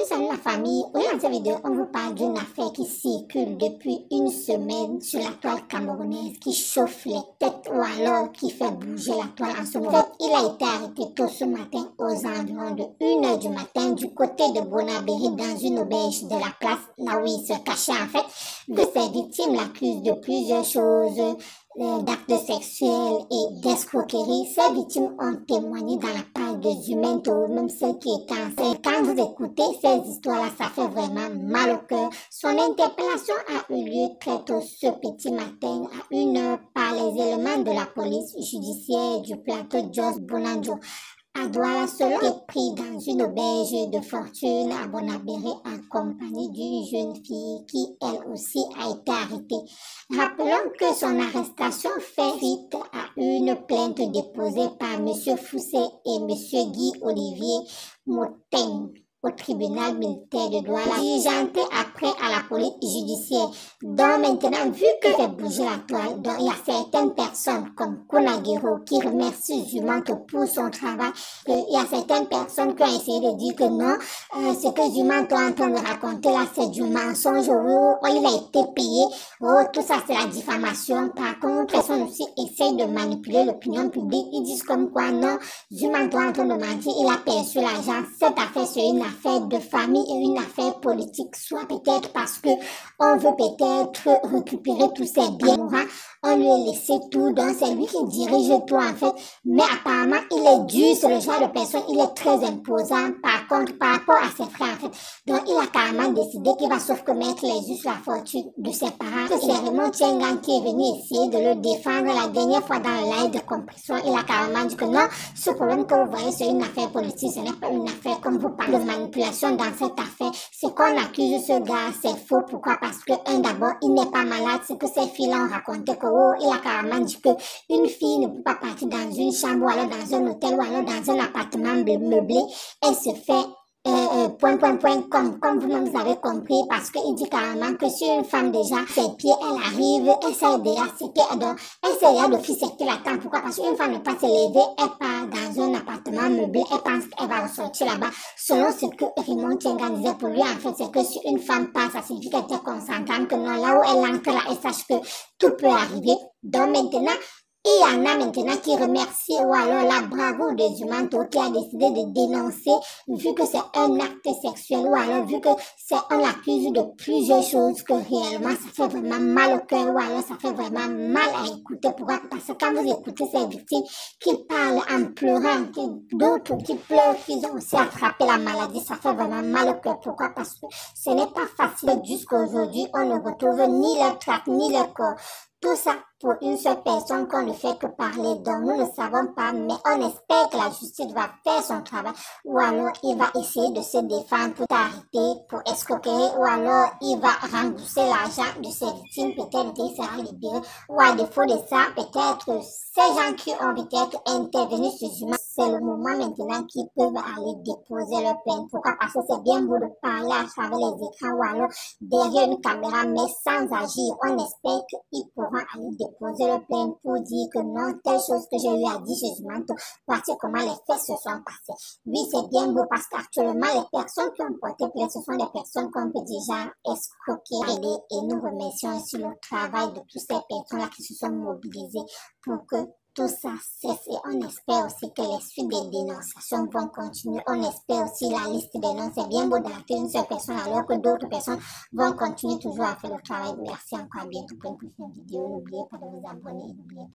Salut la famille. Aujourd'hui dans cette vidéo, on vous parle d'une affaire qui circule depuis une semaine sur la toile camerounaise, qui chauffe les têtes ou alors qui fait bouger la toile en ce moment. En fait, il a été arrêté tôt ce matin aux environs de 1h du matin du côté de Bonabéry dans une auberge de la place là où il se cachait en fait. De ses victimes l'accusent de plusieurs choses, d'actes sexuels et d'escroquerie. Ces victimes ont témoigné dans la page de Zumento, même celles qui étaient enceintes. Quand vous écoutez ces histoires-là, ça fait vraiment mal au cœur. Son interpellation a eu lieu très tôt ce petit matin, à 1h, par les éléments de la police judiciaire du plateau Jos Bonanjo à Douala. Selon est pris dans une auberge de fortune à Bonabéry en compagnie d'une jeune fille qui elle aussi a été arrêtée. Rappelons que son arrestation fait suite à une plainte déposée par M. Fousset et M. Guy Olivier Moteng au tribunal militaire de Douala, diligenté après à la police judiciaire. Donc maintenant, vu que fait bouger la toile, donc il y a certaines personnes comme Konagero qui remercient Zumanto pour son travail. Il y a certaines personnes qui ont essayé de dire que non, ce que Zumanto est en train de raconter là, c'est du mensonge, il a été payé, tout ça c'est la diffamation. Par contre, personne aussi essaye de manipuler l'opinion publique. Ils disent comme quoi non, Zumanto est en train de mentir, il a perçu l'argent. Cette affaire c'est une affaire de famille et une affaire politique, soit peut-être parce que on veut peut-être récupérer tous ses biens. On lui a laissé tout, donc c'est lui qui dirige tout en fait. Mais apparemment, il est dur, c'est le genre de personne, il est très imposant. Par contre, par rapport à ses frères en fait, donc il a carrément décidé qu'il va sauf que mettre les yeux sur la fortune de ses parents. C'est Raymond Tiengang qui est venu essayer de le défendre. La dernière fois dans le live de compression, il a carrément dit que non, ce problème que vous voyez, c'est une affaire politique, ce n'est pas une affaire comme vous parlez de manipulation dans cette affaire. C'est qu'on accuse ce gars, c'est faux. Pourquoi? Parce que, d'abord, il n'est pas malade. C'est que ces filles-là ont raconté que, il a carrément dit que une fille ne peut pas partir dans une chambre ou alors dans un hôtel ou alors dans un appartement meublé. Elle se fait comme vous-même vous avez compris, parce qu'il dit carrément que sur une femme déjà, ses pieds, elle arrive, elle sait déjà ce qu'elle donc, elle sait déjà d'office ce qu'elle attend. Pourquoi? Parce qu'une femme ne peut pas se lever, elle part dans un appartement meublé, elle pense qu'elle va ressortir là-bas. Selon ce que Raymond Tiengang disait pour lui, en fait, c'est que si une femme part, ça signifie qu'elle était consentante, que non, là où elle entre là, elle sache que tout peut arriver. Donc maintenant, il y en a maintenant qui remercient ou alors la bravoure de Zumanto qui a décidé de dénoncer vu que c'est un acte sexuel ou alors vu que on l'accuse de plusieurs choses que réellement ça fait vraiment mal au cœur ou alors ça fait vraiment mal à écouter. Pourquoi? Parce que quand vous écoutez ces victimes qui parlent en pleurant, d'autres qui pleurent, qu'ils ont aussi attrapé la maladie, ça fait vraiment mal au cœur. Pourquoi? Parce que ce n'est pas facile. Jusqu'à aujourd'hui, on ne retrouve ni leur trace ni leur corps. Tout ça pour une seule personne qu'on ne fait que parler, donc nous ne savons pas, mais on espère que la justice va faire son travail ou alors il va essayer de se défendre pour arrêter, pour escroquer ou alors il va rembourser l'argent de ses victimes, peut-être qu'il sera libéré ou à défaut de ça, peut-être ces gens qui ont peut-être intervenu sur Zuma, c'est le moment maintenant qu'ils peuvent aller déposer leur plainte. Pourquoi? Parce que c'est bien beau de parler à travers les écrans ou alors derrière une caméra, mais sans agir. On espère qu'ils pourront aller déposer leur plainte pour dire que non, telle chose que j'ai eu à dire chez Zumanto, voici comment les faits se sont passés. Oui, c'est bien beau parce qu'actuellement, les personnes qui ont porté plainte, ce sont des personnes qu'on peut déjà escroquer et nous remercions sur le travail de toutes ces personnes-là qui se sont mobilisées pour que tout ça cesse et on espère aussi que les suites des dénonciations vont continuer. On espère aussi la liste des noms. C'est bien beau d'arrêter une seule personne alors que d'autres personnes vont continuer toujours à faire le travail. Merci encore, à bientôt pour une prochaine vidéo. N'oubliez pas de vous abonner. N'oubliez pas